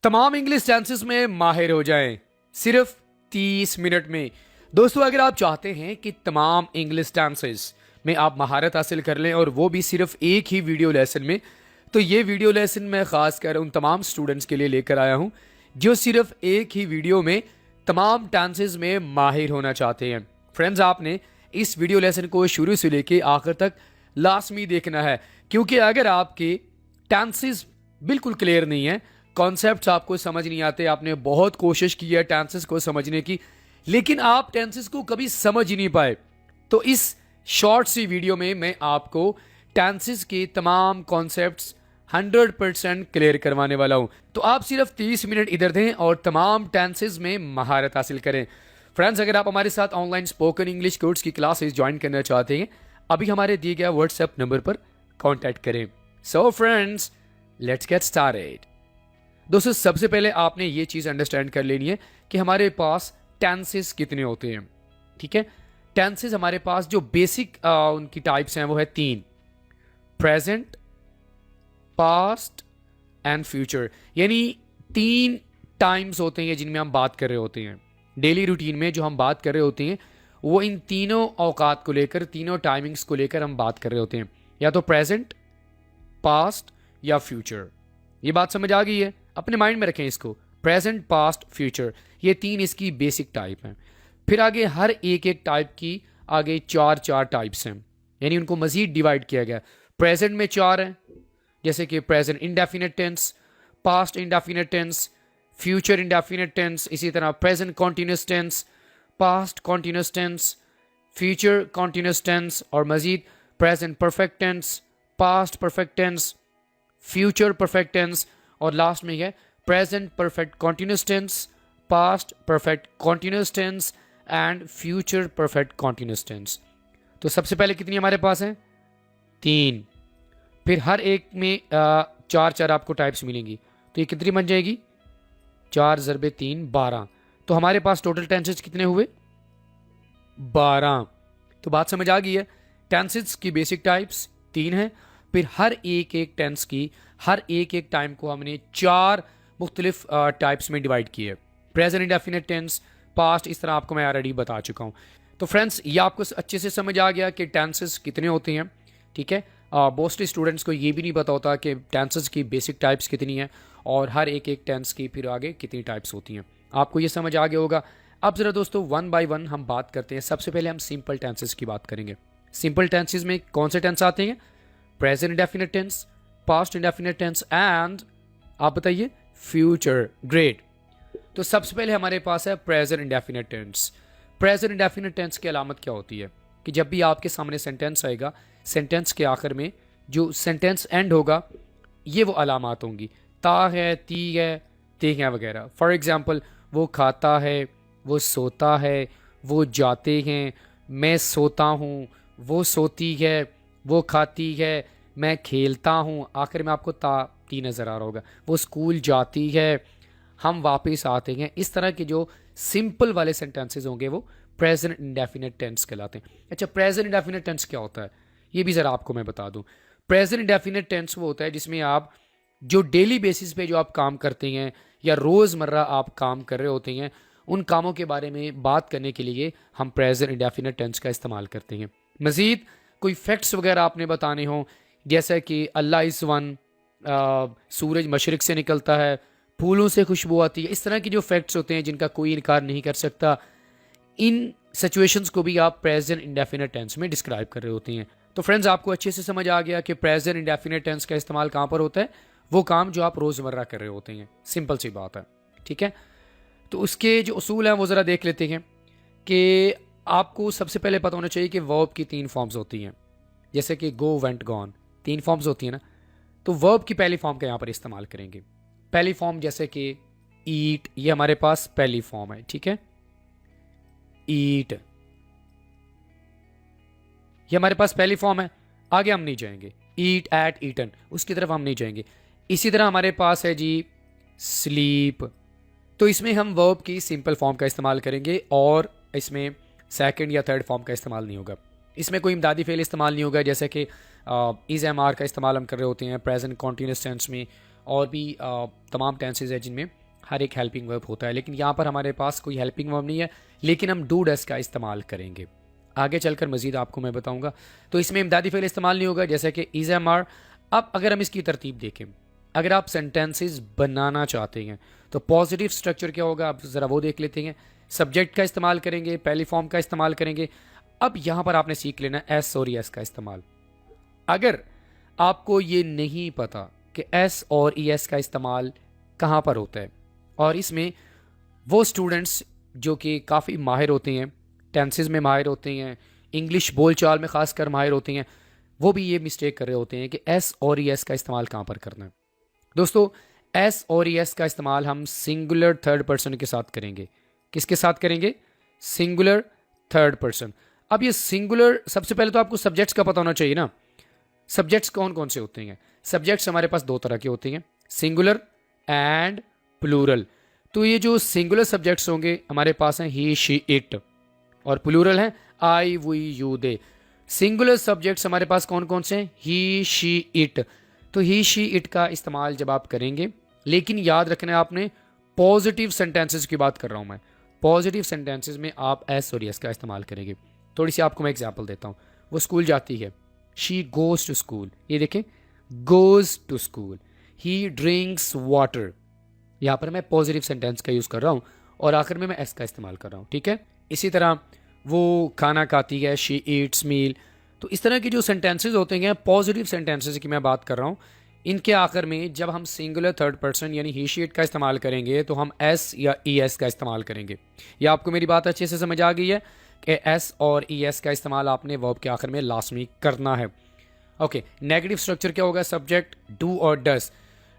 तमाम English tenses में माहिर हो जाएं सिर्फ 30 मिनट में। दोस्तों, अगर आप चाहते हैं कि तमाम इंग्लिश टेंसेस में आप महारत हासिल कर लें और वो भी सिर्फ एक ही वीडियो लेसन में, तो ये वीडियो लेसन मैं ख़ास कर उन तमाम स्टूडेंट्स के लिए लेकर आया हूं जो सिर्फ एक ही वीडियो में तमाम टेंसेस में माहिर होना चाहते हैं। फ्रेंड्स, आपने इस वीडियो लेसन को शुरू से लेके आखिर तक लाजमी देखना है, क्योंकि अगर आपके टेंसेस बिल्कुल क्लियर नहीं है, कॉन्सेप्ट्स आपको समझ नहीं आते, आपने बहुत कोशिश की है टेंसेस को समझने की लेकिन आप टेंसेस को कभी समझ ही नहीं पाए, तो इस शॉर्ट सी वीडियो में मैं आपको टेंसेस के तमाम कॉन्सेप्ट्स 100% क्लियर करवाने वाला हूं। तो आप सिर्फ 30 मिनट इधर दें और तमाम टेंसेस में महारत हासिल करें। फ्रेंड्स, अगर आप हमारे साथ ऑनलाइन स्पोकन इंग्लिश कोर्स की क्लासेस ज्वाइन करना चाहते हैं, अभी हमारे दिए गए व्हाट्सएप नंबर पर कॉन्टैक्ट करें। So friends, let's get started. दोस्तों, सबसे पहले आपने ये चीज़ अंडरस्टैंड कर लेनी है कि हमारे पास टेंसेस कितने होते हैं। ठीक है, टेंसेस हमारे पास जो बेसिक उनकी टाइप्स हैं वो है 3: प्रेजेंट, पास्ट एंड फ्यूचर। यानी 3 टाइम्स होते हैं जिनमें हम बात कर रहे होते हैं। डेली रूटीन में जो हम बात कर रहे होते हैं वो इन तीनों औकात को लेकर, तीनों टाइमिंग्स को लेकर हम बात कर रहे होते हैं, या तो प्रेजेंट, पास्ट या फ्यूचर। ये बात समझ आ गई है? अपने माइंड में रखें इसको, प्रेजेंट, पास्ट, फ्यूचर, ये 3 इसकी बेसिक टाइप हैं। फिर आगे हर एक एक टाइप की आगे 4 टाइप्स हैं, यानी उनको मजीद डिवाइड किया गया। प्रेजेंट में 4 हैं, जैसे कि present indefinite tense, past indefinite tense, future indefinite tense, इसी तरह present continuous tense, past continuous tense, future continuous tense और मजीद present perfect tense, past perfect tense, future perfect tense और लास्ट में है present perfect continuous tense, past perfect continuous tense and future perfect continuous tense. तो सबसे पहले कितनी हमारे पास है? 3। फिर हर एक में 4 आपको टाइप्स मिलेंगी, तो ये कितनी बन जाएगी? 4 × 3 12। तो हमारे पास टोटल टेंसेस कितने हुए? 12। तो बात समझ आ गई है? टेंसेस की बेसिक टाइप्स 3 हैं, फिर हर एक एक टेंस की हर एक एक टाइम को हमने 4 मुख्तलिफ टाइप्स में डिवाइड किए। प्रेजेंट इंडेफिनिट टेंस, पास्ट, इस तरह आपको मैं ऑलरेडी बता चुका हूँ। तो फ्रेंड्स, ये आपको अच्छे से समझ आ गया कि टेंसेस कितने होते हैं। ठीक है, मोस्टली स्टूडेंट्स को ये भी नहीं पता होता कि टेंसेस की बेसिक टाइप्स कितनी हैं और हर एक एक टेंस की फिर आगे कितनी टाइप्स होती हैं। आपको ये समझ आ गया होगा। अब ज़रा दोस्तों 1 बाय 1 हम बात करते हैं। सबसे पहले हम सिंपल टेंसेस की बात करेंगे। सिंपल टेंसेस में कौन से टेंस आते हैं? Present indefinite tense, past indefinite tense and आप बताइए फ्यूचर। ग्रेट। तो सबसे पहले हमारे पास है present indefinite tense. Present indefinite tense की अलामत क्या होती है कि जब भी आपके सामने सेंटेंस आएगा, सेंटेंस के आखिर में जो सेंटेंस एंड होगा ये वो अलामत होंगी। ता है, ती है, ते हैं वगैरह। फॉर एग्जाम्पल, वो खाता है, वो सोता है, वो जाते हैं, मैं सोता हूँ, वो सोती है, वो खाती है, मैं खेलता हूँ। आखिर में आपको ता ती नज़र आ रहा होगा। वो स्कूल जाती है, हम वापस आते हैं। इस तरह के जो सिंपल वाले सेंटेंसेस होंगे वो प्रेजेंट इंडेफिनिट टेंस कहलाते हैं। अच्छा, प्रेजेंट इंडेफिनिट टेंस क्या होता है ये भी ज़रा आपको मैं बता दूं। प्रेजेंट इंडेफिनिट टेंस वो होता है जिसमें आप जो डेली बेसिस पे जो आप काम करते हैं या रोज़मर्रा आप काम कर रहे होते हैं, उन कामों के बारे में बात करने के लिए हम प्रेजेंट इंडेफिनिट टेंस का इस्तेमाल करते हैं। मज़ीद कोई फैक्ट्स वगैरह आपने बताने हों, जैसा कि अल्लाह इज़ वन, सूरज मशरिक से निकलता है, फूलों से खुशबू आती है, इस तरह की जो फैक्ट्स होते हैं जिनका कोई इनकार नहीं कर सकता, इन सिचुएशंस को भी आप प्रेजेंट इंडेफिनिट टेंस में डिस्क्राइब कर रहे होते हैं। तो फ्रेंड्स, आपको अच्छे से समझ आ गया कि प्रेजेंट इंडेफिनिट टेंस का इस्तेमाल कहाँ पर होता है? वो काम जो आप रोज़मर्रा कर रहे होते हैं। सिंपल सी बात है। ठीक है, तो उसके जो उसूल हैं वो ज़रा देख लेते हैं कि आपको सबसे पहले पता होना चाहिए कि वर्ब की 3 फॉर्म्स होती हैं। जैसे कि गो, वेंट, गॉन, 3 फॉर्म्स होती हैं ना। तो वर्ब की पहली फॉर्म का यहाँ पर इस्तेमाल करेंगे। पहली फॉर्म जैसे कि ईट, ये हमारे पास पहली फॉर्म है। ठीक है, ईट ये हमारे पास पहली फॉर्म है। आगे हम नहीं जाएंगे। ईट, एट, ईटन, उसकी तरफ हम नहीं जाएंगे। इसी तरह हमारे पास है जी स्लीप। तो इसमें हम वर्ब की सिंपल फॉर्म का इस्तेमाल करेंगे और इसमें सेकंड या थर्ड फॉर्म का इस्तेमाल नहीं होगा। इसमें कोई इमदादी फेल इस्तेमाल नहीं होगा, जैसे कि इज़ एम आर का इस्तेमाल हम कर रहे होते हैं प्रेजेंट कॉन्टिन्यूस टेंस में, और भी तमाम टेंसेज है जिनमें हर एक हेल्पिंग वर्ब होता है, लेकिन यहाँ पर हमारे पास कोई हेल्पिंग वर्ब नहीं है, लेकिन हम डू डस का इस्तेमाल करेंगे। आगे चलकर मजीद आपको मैं बताऊंगा। तो इसमें इमदादी फ़ेल इस्तेमाल नहीं होगा, जैसे कि इज़ एम आर। अब अगर हम इसकी तरतीब देखें, अगर आप सेंटेंसेस बनाना चाहते हैं तो पॉजिटिव स्ट्रक्चर क्या होगा, आप ज़रा वो देख लेते हैं। सब्जेक्ट का इस्तेमाल करेंगे, पहली फॉर्म का इस्तेमाल करेंगे। अब यहाँ पर आपने सीख लेना एस और एस का इस्तेमाल। अगर आपको ये नहीं पता कि एस और ई एस का इस्तेमाल कहाँ पर होता है, और इसमें वो स्टूडेंट्स जो कि काफ़ी माहिर होते हैं, टेंसेस में माहिर होते हैं, इंग्लिश बोलचाल में ख़ासकर माहिर होते हैं, वो भी ये मिस्टेक कर रहे होते हैं कि एस और ई एस का इस्तेमाल कहाँ पर करना है। दोस्तों, एस और ई एस का इस्तेमाल हम सिंगुलर थर्ड पर्सन के साथ करेंगे। किसके साथ करेंगे? Singular third person. अब ये सिंगुलर, सबसे पहले तो आपको सब्जेक्ट्स का पता होना चाहिए ना। सब्जेक्ट्स कौन कौन से होते हैं? सब्जेक्ट्स हमारे पास दो तरह के होते हैं, सिंगुलर एंड प्लूरल। तो ये जो सिंगुलर सब्जेक्ट्स होंगे हमारे पास हैं ही, शी, इट, और प्लूरल हैं I, we, you, they. Singular subjects हमारे पास कौन कौन से हैं? He, she, it. तो ही, शी, इट का इस्तेमाल जब आप करेंगे, लेकिन याद रखना है आपने पॉजिटिव सेंटेंसेस की बात कर रहा हूं मैं। पॉजिटिव सेंटेंसेस में आप एस और यस का इस्तेमाल करेंगे। थोड़ी सी आपको मैं एग्जांपल देता हूं। वो स्कूल जाती है, शी गोज टू स्कूल। ये देखें, goes to school. He drinks water. यहां पर मैं पॉजिटिव सेंटेंस का यूज कर रहा हूं और आखिर में मैं एस का इस्तेमाल कर रहा हूं, ठीक है। इसी तरह वो खाना खाती है, शी ईट्स मील। तो इस तरह के जो सेंटेंसेस होते हैं पॉजिटिव सेंटेंसेस की मैं बात कर रहा हूँ, इनके आखिर में जब हम सिंगुलर थर्ड पर्सन यानी ही, शी, इट का इस्तेमाल करेंगे तो हम एस या ई एस का इस्तेमाल करेंगे। ये आपको मेरी बात अच्छे से समझ आ गई है कि एस और ई एस का इस्तेमाल आपने वर्ब के आखिर में लाजमी करना है। ओके, नेगेटिव स्ट्रक्चर क्या होगा? सब्जेक्ट डू और डस।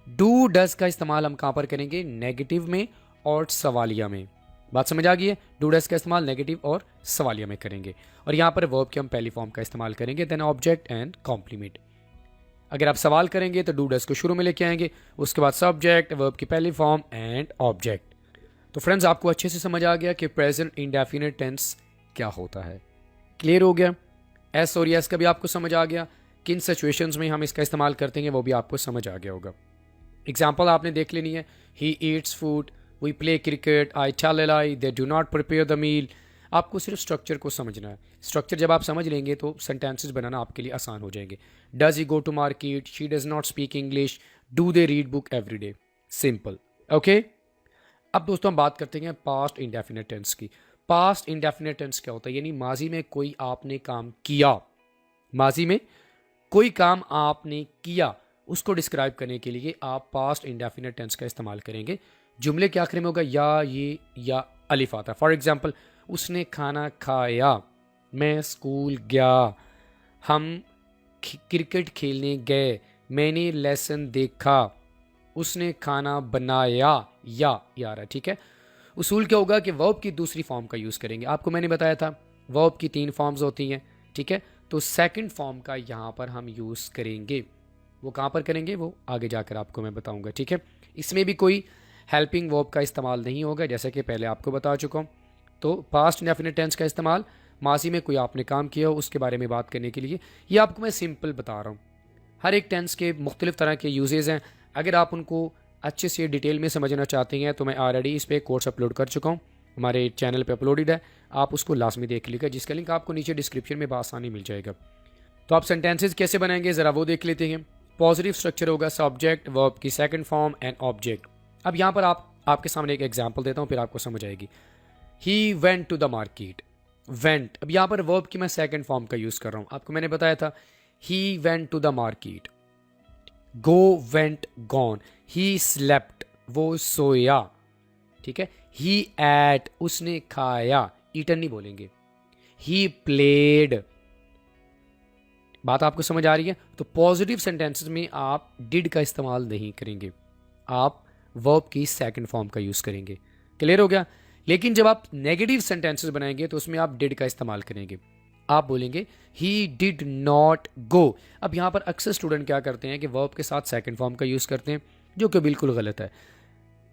डू डस का इस्तेमाल हम कहाँ पर करेंगे? नेगेटिव में और सवालिया में। बात समझ आ गई है? डू डस का इस्तेमाल नेगेटिव और सवालिया में करेंगे, और यहाँ पर वर्ब के हम पहली फॉर्म का इस्तेमाल करेंगे, देन ऑब्जेक्ट एंड कॉम्प्लीमेंट। अगर आप सवाल करेंगे तो डू डस को शुरू में लेके आएंगे, उसके बाद सब्जेक्ट, वर्ब की पहली फॉर्म एंड ऑब्जेक्ट। तो फ्रेंड्स, आपको अच्छे से समझ आ गया कि प्रेजेंट इंडेफिनिट टेंस क्या होता है। क्लियर हो गया? एस और यस का भी आपको समझ आ गया, किन सिचुएशंस में हम इसका इस्तेमाल करते हैं वो भी आपको समझ आ गया होगा। एग्जाम्पल आपने देख लेनी है, he eats food, we play cricket, I tell a lie, they do not prepare the meal. आपको सिर्फ स्ट्रक्चर को समझना है। स्ट्रक्चर जब आप समझ लेंगे तो सेंटेंसेस बनाना आपके लिए आसान हो जाएंगे। Does he go to market, she does not speak English, do they read book every day. Simple. Okay, अब दोस्तों हम बात करते हैं पास्ट इंडेफिनिट टेंस की। पास्ट इंडेफिनिट टेंस क्या होता है? यानी माजी में कोई आपने काम किया, माजी में कोई काम आपने किया, उसको डिस्क्राइब करने के लिए आप पास्ट इंडेफिनिट टेंस का इस्तेमाल करेंगे। जुमले के आखिर में होगा या, ये, या अलिफ आता है। फॉर एग्जाम्पल, उसने खाना खाया, मैं स्कूल गया, हम क्रिकेट खेलने गए, मैंने लेसन देखा, उसने खाना बनाया, या आ रहा है, ठीक है। उसूल क्या होगा कि वर्ब की दूसरी फॉर्म का यूज़ करेंगे। आपको मैंने बताया था वर्ब की 3 फॉर्म्स होती हैं, ठीक है। तो सेकंड फॉर्म का यहाँ पर हम यूज़ करेंगे। वो कहाँ पर करेंगे वो आगे जाकर आपको मैं बताऊंगा, ठीक है। इसमें भी कोई हेल्पिंग वर्ब का इस्तेमाल नहीं होगा, जैसे कि पहले आपको बता चुका हूँ। तो पास्ट इंडेफिनिट टेंस का इस्तेमाल माजी में कोई आपने काम किया हो उसके बारे में बात करने के लिए, ये आपको मैं सिंपल बता रहा हूँ। हर एक टेंस के मुख्तलिफ तरह के यूजेज़ हैं। अगर आप उनको अच्छे से डिटेल में समझना चाहते हैं तो मैं ऑलरेडी इस पर कोर्स अपलोड कर चुका हूँ, हमारे चैनल पे अपलोडेड है, आप उसको लाजमी देख लीजिएगा, जिसका लिंक आपको नीचे डिस्क्रिप्शन में बआसानी मिल जाएगा। तो आप सेंटेंसेज कैसे बनाएंगे ज़रा वो देख लेते हैं। पॉजिटिव स्ट्रक्चर होगा सब्जेक्ट, वर्ब की सेकंड फॉर्म एंड ऑब्जेक्ट। अब यहाँ पर आपके सामने एक एग्जांपल देता हूँ, फिर आपको समझ आएगी। He went to the market, went. अब यहाँ पर वर्ब की मैं सेकंड फॉर्म का यूज़ कर रहा हूँ। आपको मैंने बताया था he went to the market, go went gone, he slept वो सोया, ठीक है। ही एट उसने खाया, ईटन नहीं बोलेंगे। ही प्लेड, बात आपको समझ आ रही है। तो पॉजिटिव सेंटेंसेस में आप डिड का इस्तेमाल नहीं करेंगे, आप वर्ब की सेकंड फॉर्म का यूज करेंगे। क्लियर हो गया? लेकिन जब आप नेगेटिव सेंटेंसेस बनाएंगे तो उसमें आप डिड का इस्तेमाल करेंगे। आप बोलेंगे ही डिड नॉट गो। अब यहां पर अक्सर स्टूडेंट क्या करते हैं कि वर्ब के साथ सेकंड फॉर्म का यूज करते हैं, जो कि बिल्कुल गलत है।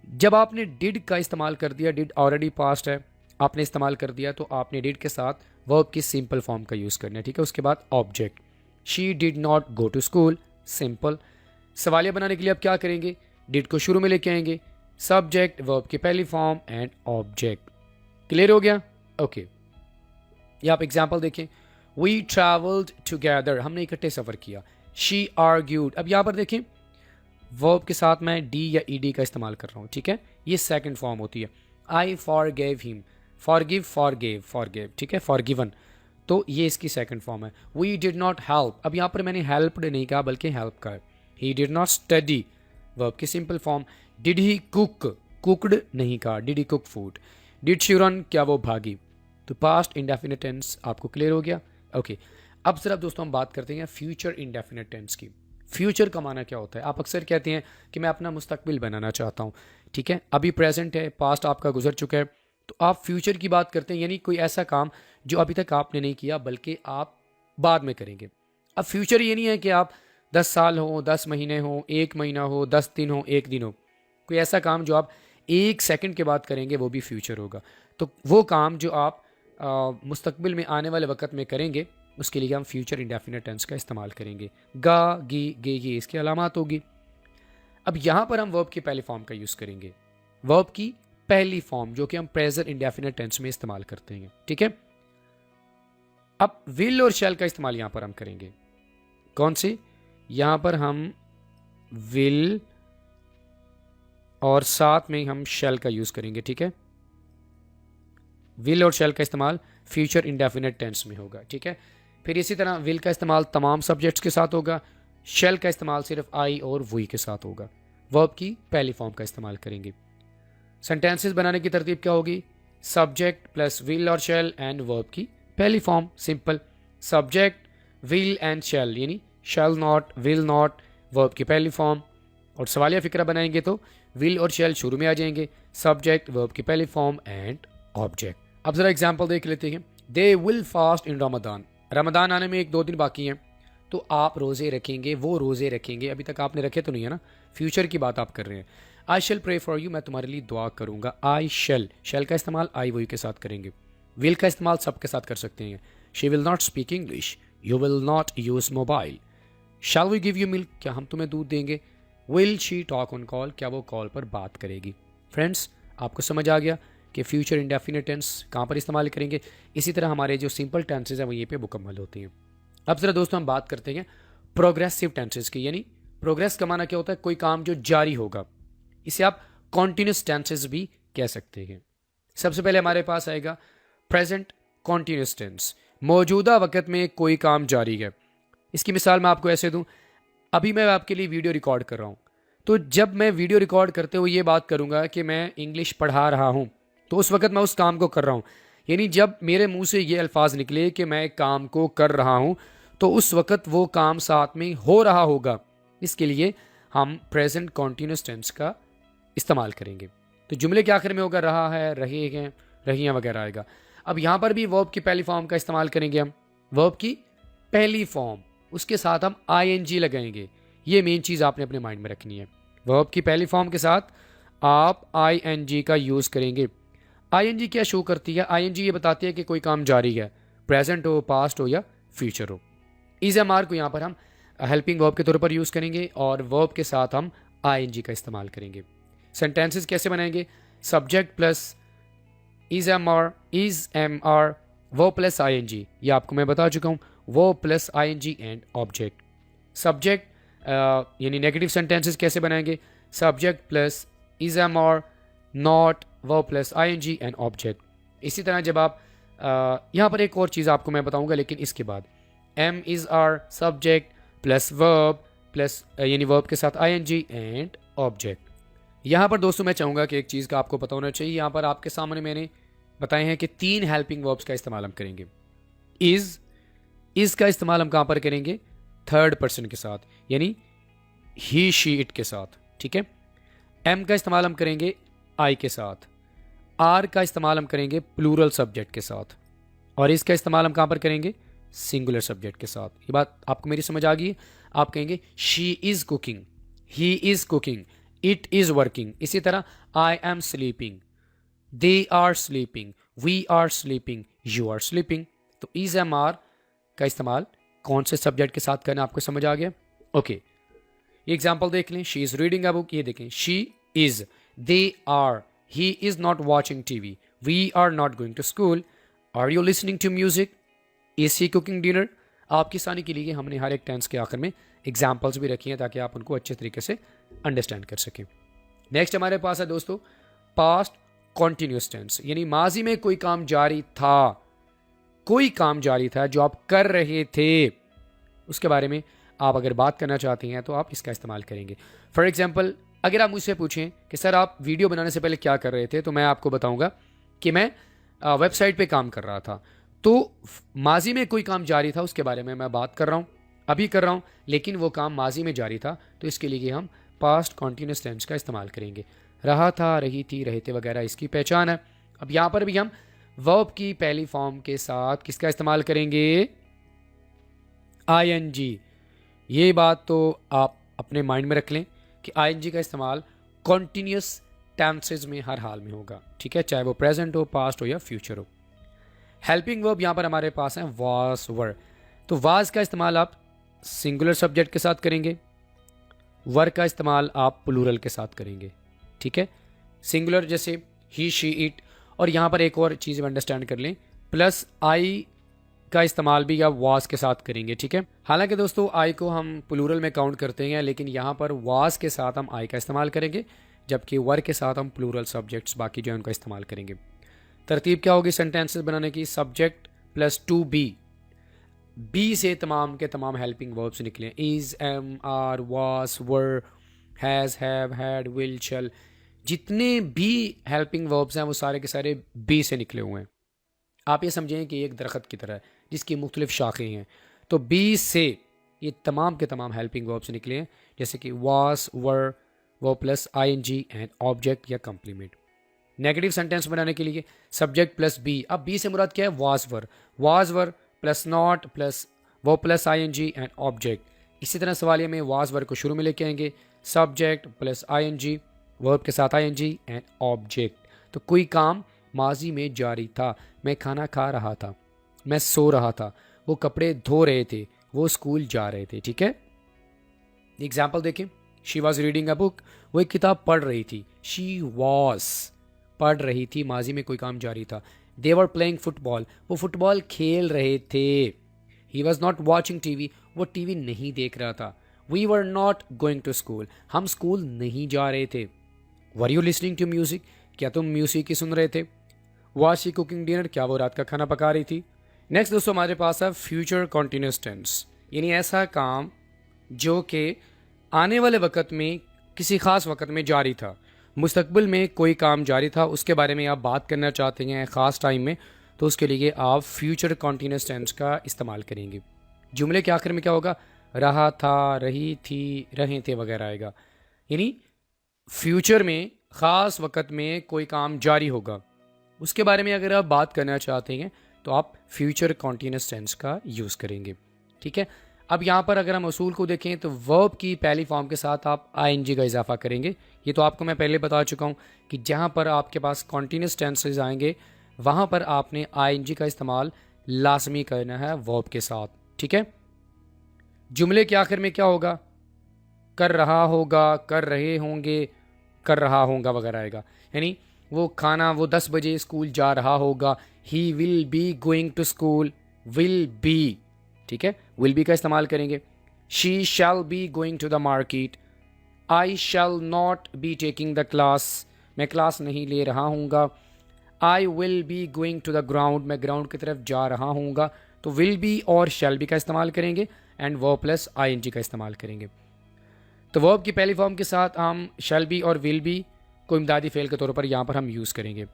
जब आपने डिड का इस्तेमाल कर दिया, डिड ऑलरेडी पास्ट है, आपने इस्तेमाल कर दिया, तो आपने डिड के साथ वर्ब की सिंपल फॉर्म का यूज करना है, ठीक है। उसके बाद object, she did not go to school, simple. सवालिया बनाने के लिए आप क्या करेंगे, डिड को शुरू में लेके आएंगे, सब्जेक्ट वर्ब की पहली फॉर्म एंड ऑब्जेक्ट। क्लियर हो गया? ओके ये आप एग्जाम्पल देखें, वी ट्रैवल्ड टुगेदर, हमने इकट्ठे सफ़र किया। शी आर्ग्यूड, अब यहाँ पर देखें वर्ब के साथ मैं डी या ई डी का इस्तेमाल कर रहा हूँ, ठीक है, ये सेकंड फॉर्म होती है। I forgave him, forgive forgave forgave, ठीक है, फॉरगिवन, तो ये इसकी सेकंड फॉर्म है। वी डिड नॉट हेल्प, अब यहाँ पर मैंने हेल्प्ड नहीं कहा बल्कि हेल्प का है। He did not study, verb की simple form. Did he cook, cooked नहीं कहा, did he cook food. Did she run, क्या वो भागी। तो पास्ट इंडेफिनिट टेंस आपको क्लियर हो गया? ओके अब जरा दोस्तों हम बात करते हैं फ्यूचर इंडेफिनिट टेंस की। फ्यूचर का माना क्या होता है? आप अक्सर कहते हैं कि मैं अपना मुस्तकबिल बनाना चाहता हूँ, ठीक है, अभी प्रेजेंट है, पास्ट आपका गुजर चुका है, तो आप फ्यूचर की बात करते हैं, यानी कोई ऐसा काम जो अभी तक आपने नहीं किया बल्कि आप बाद में करेंगे। अब फ्यूचर ये नहीं है कि आप 10 साल हो, 10 महीने हो, 1 महीना हो, 10 दिन हो, 1 दिन हो, कोई ऐसा काम जो आप 1 सेकंड के बाद करेंगे वो भी फ्यूचर होगा। तो वो काम जो आप मुस्तकबिल में आने वाले वक्त में करेंगे उसके लिए हम फ्यूचर इंडेफिनिट टेंस का इस्तेमाल करेंगे। गा, गी, गे, ये इसकी अलामत होगी। अब यहाँ पर हम वर्ब की पहली फॉर्म का यूज़ करेंगे, वर्ब की पहली फॉर्म जो कि हम प्रेजेंट इंडेफिनिट टेंस में इस्तेमाल करते हैं, ठीक है। अब विल और शैल का इस्तेमाल यहाँ पर हम करेंगे। कौन सी? यहाँ पर हम विल और साथ में हम शैल का यूज़ करेंगे, ठीक है। विल और शैल का इस्तेमाल फ्यूचर इंडेफिनिट टेंस में होगा, ठीक है। फिर इसी तरह विल का इस्तेमाल तमाम सब्जेक्ट्स के साथ होगा, शैल का इस्तेमाल सिर्फ आई और वी के साथ होगा। वर्ब की पहली फॉर्म का इस्तेमाल करेंगे। सेंटेंसेस बनाने की तरतीब क्या होगी? सब्जेक्ट प्लस विल और शैल एंड वर्ब की पहली form, simple. Subject will and shall, यानी shall not, will not, verb की पहली फॉर्म। और सवालिया फिक्रा बनाएंगे तो विल और शैल शुरू में आ जाएंगे, सब्जेक्ट वर्ब की पहली फॉर्म एंड ऑब्जेक्ट। अब जरा एग्जाम्पल देख लेते हैं। They will fast in Ramadan, Ramadan आने में 1-2 दिन बाकी हैं, तो आप रोज़े रखेंगे, वो रोज़े रखेंगे। अभी तक आपने रखे तो नहीं है ना, फ्यूचर की बात आप कर रहे हैं। I shall pray for you, मैं तुम्हारे लिए दुआ करूंगा। आई शेल, शेल का इस्तेमाल आई वही के साथ करेंगे। विल का इस्तेमाल सब के साथ कर सकते हैं। She will not speak English, you will not use mobile. Shall we give you milk, क्या हम तुम्हें दूध देंगे। Will she talk on call, क्या वो कॉल पर बात करेगी। फ्रेंड्स आपको समझ आ गया कि फ्यूचर इंडेफिनिट टेंस कहाँ पर इस्तेमाल करेंगे। इसी तरह हमारे जो सिंपल टेंसेज हैं वो ये पे मुकम्मल होती हैं। अब जरा दोस्तों हम बात करते हैं प्रोग्रेसिव टेंसेज की, यानी प्रोग्रेस का माना क्या होता है? कोई काम जो जारी होगा, इसे आप कॉन्टिन्यूस टेंसेज भी कह सकते हैं। सबसे पहले हमारे पास आएगा प्रेजेंट कॉन्टिन्यूस टेंस, मौजूदा वक्त में कोई काम जारी है। इसकी मिसाल मैं आपको ऐसे दूं, अभी मैं आपके लिए वीडियो रिकॉर्ड कर रहा हूं, तो जब मैं वीडियो रिकॉर्ड करते हुए ये बात करूंगा कि मैं इंग्लिश पढ़ा रहा हूं, तो उस वक्त मैं उस काम को कर रहा हूं। यानी जब मेरे मुंह से ये अल्फाज निकले कि मैं काम को कर रहा हूं, तो उस वक्त वो काम साथ में हो रहा होगा। इसके लिए हम प्रेजेंट कॉन्टिन्यूस टेंस का इस्तेमाल करेंगे। तो जुमले के आखिर में होगा रहा है, रहे हैं, रहियां वगैरह आएगा। अब यहाँ पर भी वर्ब की पहली फॉर्म का इस्तेमाल करेंगे हम, वर्ब की पहली फॉर्म, उसके साथ हम आईएनजी लगाएंगे। ये मेन चीज़ आपने अपने माइंड में रखनी है। वर्ब की पहली फॉर्म के साथ आप आईएनजी का यूज़ करेंगे। आईएनजी क्या शो करती है? आईएनजी ये बताती है कि कोई काम जारी है, प्रेजेंट हो, पास्ट हो या फ्यूचर हो। इज़-एम-आर को यहाँ पर हम हेल्पिंग वर्ब के तौर पर यूज़ करेंगे और वर्ब के साथ हम आईएनजी का इस्तेमाल करेंगे। सेंटेंसेस कैसे बनाएंगे? Subject plus is am are, verb plus ING, ये आपको मैं बता चुका हूँ, verb plus ING and object. Subject यानी नेगेटिव सेंटेंसेस कैसे बनाएंगे? Subject plus is am are, not, verb plus ING and object. इसी तरह जब आप यहाँ पर एक और चीज़ आपको मैं बताऊंगा लेकिन इसके बाद, am is are, subject plus verb plus यानी वर्ब के साथ आईएनजी एंड ऑब्जेक्ट। यहाँ पर दोस्तों मैं चाहूँगा कि एक चीज़ का आपको पता होना चाहिए। यहाँ पर आपके सामने मैंने बताए हैं कि 3 हेल्पिंग वर्ब्स का इस्तेमाल हम करेंगे। इज़ का इस्तेमाल हम कहाँ पर करेंगे? थर्ड पर्सन के साथ, यानी ही, शी, इट के साथ, ठीक है। एम का इस्तेमाल हम करेंगे आई के साथ। आर का इस्तेमाल हम करेंगे प्लूरल सब्जेक्ट के साथ। और इसका इस्तेमाल हम कहाँ पर करेंगे? सिंगुलर सब्जेक्ट के साथ। ये बात आपको मेरी समझ आ गई? आप कहेंगे she is cooking, he is cooking, it is working. इसी तरह I am sleeping, they are sleeping, we are sleeping, you are sleeping. तो इज़-एम-आर का इस्तेमाल कौन से सब्जेक्ट के साथ करना आपको समझ आ गया? ओके ये एग्जाम्पल देख लें, she is reading a book, ये देखें she is, they are, he is not watching TV, we are not going to school, are you listening to music, is he cooking dinner. आपकी आसानी के लिए हमने हर एक टेंस के आखिर में एग्जाम्पल्स भी रखी हैं ताकि आप उनको अच्छे तरीके से अंडरस्टैंड कर सकें। नेक्स्ट हमारे पास है दोस्तों पास्ट कॉन्टिन्यूस टेंस, यानी माजी में कोई काम जारी था, कोई काम जारी था जो आप कर रहे थे, उसके बारे में आप अगर बात करना चाहते हैं तो आप इसका इस्तेमाल करेंगे। फॉर एग्जाम्पल, अगर आप मुझसे पूछें कि सर आप वीडियो बनाने से पहले क्या कर रहे थे, तो मैं आपको बताऊंगा कि मैं वेबसाइट पे काम कर रहा था। तो माजी में कोई काम जारी था उसके बारे में मैं बात कर रहा हूँ, अभी कर रहा हूँ, लेकिन वो काम माजी में जारी था, तो इसके लिए हम पास्ट कॉन्टिन्यूस टेंस का इस्तेमाल करेंगे। रहा था, रही थी, रहे थे वगैरह इसकी पहचान है। अब यहाँ पर भी हम वर्ब की पहली फॉर्म के साथ किसका इस्तेमाल करेंगे, आईएनजी। ये बात तो आप अपने माइंड में रख लें कि आईएनजी का इस्तेमाल कॉन्टिन्यूस टेंसेज में हर हाल में होगा, ठीक है, चाहे वो प्रेजेंट हो, पास्ट हो या फ्यूचर हो। हेल्पिंग वर्ब यहाँ पर हमारे पास है वाज वर, तो वाज का इस्तेमाल आप सिंगुलर सब्जेक्ट के साथ करेंगे, वर का इस्तेमाल आप प्लूरल के साथ करेंगे, ठीक है। सिंगुलर जैसे ही, शी, इट, और यहाँ पर एक और चीज़ अंडरस्टैंड कर लें, प्लस आई का इस्तेमाल भी आप वाज के साथ करेंगे, ठीक है। हालांकि दोस्तों आई को हम प्लूरल में काउंट करते हैं, लेकिन यहाँ पर वाज के साथ हम आई का इस्तेमाल करेंगे, जबकि वर के साथ हम प्लूरल सब्जेक्ट्स बाकी जो है उनका इस्तेमाल करेंगे। तरतीब क्या होगी सेंटेंसेस बनाने की, subject plus to be, be से तमाम के तमाम हेल्पिंग वर्ब्स निकले, is, am, are, was, were, has, have, had, will, shall, जितने भी हेल्पिंग वर्ब्स हैं वो सारे के सारे बी से निकले हुए हैं। आप ये समझें कि एक दरख्त की तरह है जिसकी मुख्तलिफ शाखें हैं, तो बी से ये तमाम के तमाम हेल्पिंग वर्ब्स निकले हैं, जैसे कि वाज, वर, वो प्लस आईएनजी एंड ऑब्जेक्ट या कंप्लीमेंट। नेगेटिव सेंटेंस बनाने के लिए सब्जेक्ट प्लस बी, अब बी से मुराद क्या है, was were plus not plus वो प्लस आईएनजी एंड ऑब्जेक्ट। इसी तरह सवालिया में वाज वर को शुरू में लेके आएंगे, सब्जेक्ट प्लस आईएनजी, वर्ब के साथ आईएनजी एंड ऑब्जेक्ट। तो कोई काम माजी में जारी था, मैं खाना खा रहा था, मैं सो रहा था, वो कपड़े धो रहे थे, वो स्कूल जा रहे थे, ठीक है। एग्जाम्पल देखें, she was reading a book, वो एक किताब पढ़ रही थी, शी वॉज पढ़ रही थी, माजी में कोई काम जारी था। दे वर प्लेइंग फुटबॉल, वो फुटबॉल खेल रहे थे। He was not watching TV, वो टीवी नहीं देख रहा था। We were not going to school, हम स्कूल नहीं जा रहे थे। Were you listening to music, क्या तुम म्यूजिक ही सुन रहे थे। वॉज शी कुकिंग डिनर, क्या वो रात का खाना पका रही थी। नेक्स्ट दोस्तों हमारे पास है फ्यूचर कॉन्टिन्यूस टेंस, यानी ऐसा काम जो कि आने वाले वक्त में किसी खास वक्त में जारी था, मुस्तकबिल में कोई काम जारी था, उसके बारे में आप बात करना चाहते हैं ख़ास टाइम में, तो उसके लिए आप फ्यूचर कॉन्टिन्यूस टेंस का इस्तेमाल करेंगे। जुमले के आखिर में क्या होगा, रहा था, रही थी, रहे थे वगैरह आएगा, यानी फ्यूचर में ख़ास वक्त में कोई काम जारी होगा, उसके बारे में अगर आप बात करना चाहते हैं तो आप फ्यूचर कॉन्टिन्यूस टेंस का यूज़ करेंगे, ठीक है। अब यहाँ पर अगर हम असूल को देखें तो वर्ब की पहली फॉर्म के साथ आप आईएनजी का इजाफा करेंगे। ये तो आपको मैं पहले बता चुका हूँ कि जहाँ पर आपके पास कॉन्टिन्यूस टेंसेज आएंगे वहाँ पर आपने आईएनजी का इस्तेमाल लाजमी करना है वर्ब के साथ, ठीक है। जुमले के आखिर में क्या होगा, कर रहा होगा, कर रहे होंगे, कर रहा होगा वगैरह आएगा, यानी वो 10 बजे स्कूल जा रहा होगा। He will be going to school, will be, ठीक है, विल बी का इस्तेमाल करेंगे। She shall be going to the market, I shall not be taking the class, मैं क्लास नहीं ले रहा हूँगा। I will be going to the ground, मैं ग्राउंड की तरफ जा रहा हूँगा। तो विल बी और शैल बी का इस्तेमाल करेंगे एंड वर्ब प्लस आईएनजी का इस्तेमाल करेंगे। तो वर्ब की पहली फॉर्म के साथ हम शैल बी और विल बी को इमदादी फेल के तौर पर यहाँ पर हम यूज़ करेंगे।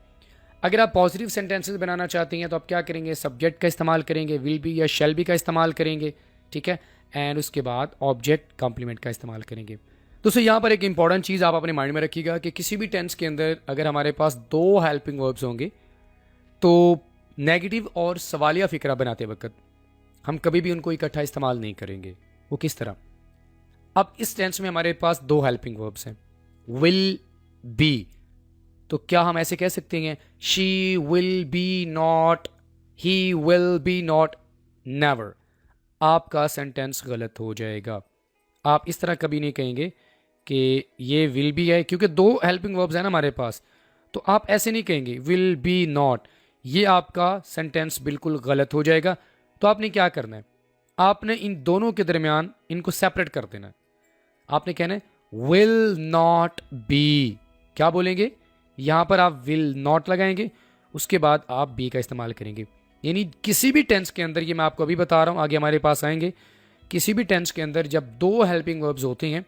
अगर आप पॉजिटिव सेंटेंसेस बनाना चाहते हैं तो आप क्या करेंगे, सब्जेक्ट का इस्तेमाल करेंगे, विल बी या शैल बी का इस्तेमाल करेंगे, ठीक है, एंड उसके बाद ऑब्जेक्ट कॉम्प्लीमेंट का इस्तेमाल करेंगे। दोस्तों यहाँ पर एक इंपॉर्टेंट चीज़ आप अपने माइंड में रखिएगा कि किसी भी टेंस के अंदर अगर हमारे पास 2 हेल्पिंग वर्ब्स होंगे तो नेगेटिव और सवालिया फ़िक्रा बनाते वक्त हम कभी भी उनको इकट्ठा इस्तेमाल नहीं करेंगे। वो किस तरह, अब इस टेंस में हमारे पास 2 हेल्पिंग वर्ब्स हैं, विल बी, तो क्या हम ऐसे कह सकते हैं she will B not, he will B not, never. आपका सेंटेंस गलत हो जाएगा। आप इस तरह कभी नहीं कहेंगे कि ये विल बी है, क्योंकि दो हेल्पिंग वर्ब्स हैं ना हमारे पास, तो आप ऐसे नहीं कहेंगे विल बी नॉट, ये आपका सेंटेंस बिल्कुल गलत हो जाएगा। तो आपने क्या करना है, आपने इन दोनों के दरमियान इनको सेपरेट कर देना है। आपने कहना है विल नॉट बी, क्या बोलेंगे, यहां पर आप विल नॉट लगाएंगे, उसके बाद आप बी का इस्तेमाल करेंगे। यानी किसी भी टेंस के अंदर, ये मैं आपको अभी बता रहा हूं, आगे हमारे पास आएंगे, किसी भी टेंस के अंदर जब दो हेल्पिंग वर्ब्स होते हैं,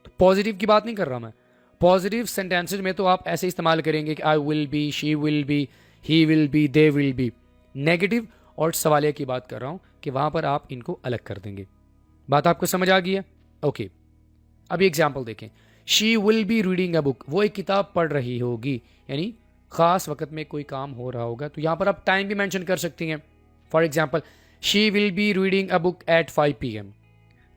तो पॉजिटिव की बात नहीं कर रहा मैं, पॉजिटिव सेंटेंसेज में तो आप ऐसे इस्तेमाल करेंगे कि आई will B, she will B, he will B, they will B. Negative और सवालिया की बात कर रहा हूं कि वहां पर आप इनको अलग कर देंगे। बात आपको समझ आ गई है? ओके, अभी एग्जाम्पल देखें। She will be reading a book, वो एक किताब पढ़ रही होगी, यानी खास वक्त में कोई काम हो रहा होगा, तो यहां पर आप टाइम भी मेंशन कर सकती हैं। For example, she will be reading a book at 5 PM,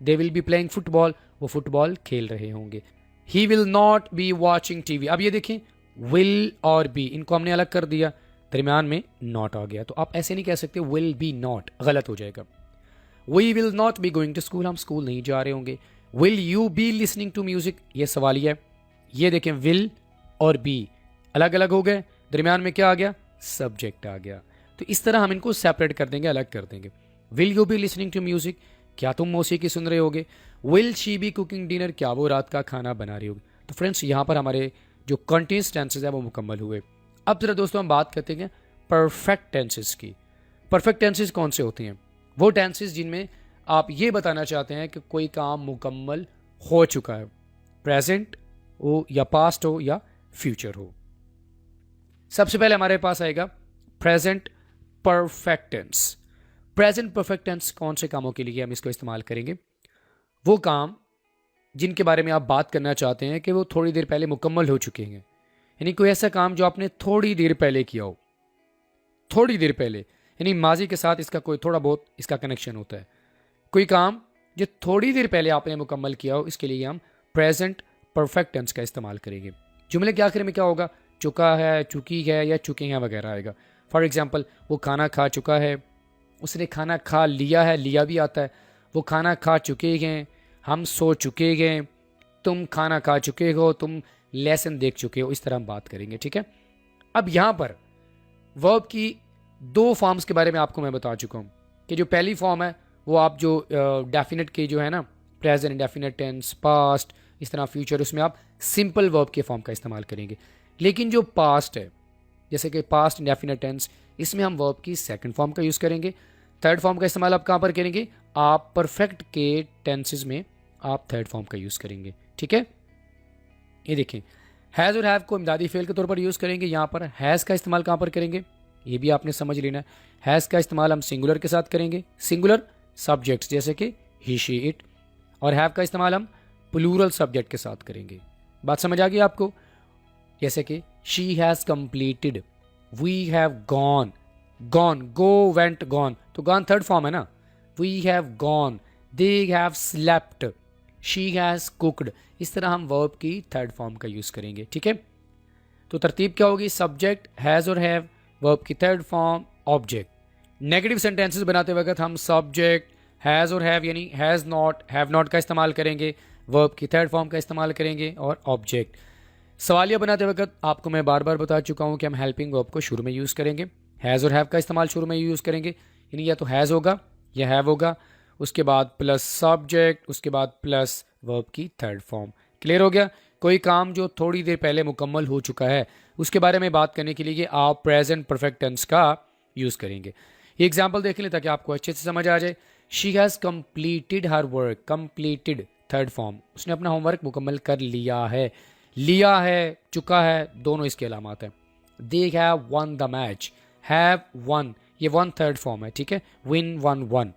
they will be playing football, वो फुटबॉल खेल रहे होंगे। He will not be watching TV, अब ये देखें विल और बी इनको हमने अलग कर दिया, दरमियान में नॉट आ गया, तो आप ऐसे नहीं कह सकते विल बी नॉट, गलत हो जाएगा। We will not be going to school, हम स्कूल नहीं जा रहे होंगे। Will you be listening to music, ये सवालिया है। ये देखें विल और बी अलग अलग हो गए, दरमियान में क्या आ गया, सब्जेक्ट आ गया। तो इस तरह हम इनको सेपरेट कर देंगे, अलग कर देंगे। Will you be listening to music, क्या तुम मौसीकी सुन रहे होगे। Will she be cooking dinner, क्या वो रात का खाना बना रही होगी। तो फ्रेंड्स, यहाँ पर हमारे जो कंटिन्यूअस टेंसेज है वो मुकम्मल हुए। अब जरा दोस्तों हम बात करते हैं परफेक्ट टेंसेज की। परफेक्ट टेंसेज कौन से होते हैं? वो टेंसेज जिनमें आप ये बताना चाहते हैं कि कोई काम मुकम्मल हो चुका है, प्रेजेंट हो या पास्ट हो या फ्यूचर हो। सबसे पहले हमारे पास आएगा present perfect tense. Present perfect tense कौन से कामों के लिए हम इसको इस्तेमाल करेंगे? वो काम जिनके बारे में आप बात करना चाहते हैं कि वो थोड़ी देर पहले मुकम्मल हो चुके हैं, यानी कोई ऐसा काम जो आपने थोड़ी देर पहले किया हो, थोड़ी देर पहले, यानी माजी के साथ इसका कोई थोड़ा बहुत इसका कनेक्शन होता है। कोई काम जो थोड़ी देर पहले आपने मुकम्मल किया हो, इसके लिए हम प्रेजेंट परफेक्ट टेंस का इस्तेमाल करेंगे। जुमले के आखिर में क्या होगा, चुका है, चुकी है या चुके हैं वगैरह आएगा। फॉर एग्जाम्पल, वो खाना खा चुका है, उसने खाना खा लिया है, लिया भी आता है। वो खाना खा चुके हैं, हम सो चुके हैं, तुम खाना खा चुके हो, तुम लेसन देख चुके हो, इस तरह हम बात करेंगे। ठीक है, अब यहाँ पर वर्ब की दो फॉर्म्स के बारे में आपको मैं बता चुका हूँ कि जो पहली फॉर्म है वो आप जो डेफिनेट के जो है ना, प्रेजेंट, डेफिनेट टेंस, पास्ट, इस तरह फ्यूचर, उसमें आप सिंपल वर्ब के फॉर्म का इस्तेमाल करेंगे। लेकिन जो पास्ट है, जैसे कि पास्ट इंडेफिनेट टेंस, इसमें हम वर्ब की सेकंड फॉर्म का यूज़ करेंगे। थर्ड फॉर्म का इस्तेमाल आप कहाँ पर करेंगे? आप परफेक्ट के टेंसेज में आप थर्ड फॉर्म का यूज़ करेंगे। ठीक है, ये देखें, हैज़ और हैव को इमदादी फेल के तौर पर यूज़ करेंगे। यहाँ पर हैज़ का इस्तेमाल कहाँ पर करेंगे, ये भी आपने समझ लेना है। हैज़ का इस्तेमाल हम सिंगुलर के साथ करेंगे, सिंगुलर सब्जेक्ट्स जैसे कि ही, शी, इट, और हैव का इस्तेमाल हम प्लूरल सब्जेक्ट के साथ करेंगे। बात समझ आ गई आपको? जैसे कि she has completed, we have gone, gone, go, went, gone, तो गॉन थर्ड फॉर्म है ना। We have gone, they have slept, she has cooked, इस तरह हम वर्ब की थर्ड फॉर्म का यूज़ करेंगे। ठीक है, तो तरतीब क्या होगी? सब्जेक्ट, हैज़ और हैव, वर्ब की third form, object. Negative sentences बनाते वक्त हम सब्जेक्ट, हैज़ और हैव यानी हैज़ नॉट, हैव नॉट का इस्तेमाल करेंगे, वर्ब की थर्ड फॉर्म का इस्तेमाल करेंगे और ऑब्जेक्ट। सवालिया बनाते वक्त आपको मैं बार बार बता चुका हूँ कि हम हेल्पिंग वर्ब को शुरू में यूज़ करेंगे, हैज़ और हैव का इस्तेमाल शुरू में यूज़ करेंगे, यानी या तो हैज़ होगा या हैव होगा, उसके बाद प्लस सब्जेक्ट, उसके बाद प्लस वर्ब की थर्ड फॉर्म। क्लियर हो गया? कोई काम जो थोड़ी देर पहले मुकम्मल हो चुका है, उसके बारे में बात करने के लिए आप प्रेजेंट परफेक्ट टेंस का यूज़ करेंगे। ये एग्जाम्पल देख लें ताकि आपको अच्छे से समझ आ जाए। She has completed her work, completed third form, उसने अपना होमवर्क मुकम्मल कर लिया है। लिया है, चुका है, दोनों इसके अलामात हैं। They have won the match, have won, ये वन थर्ड फॉर्म है। ठीक है, win, won, won.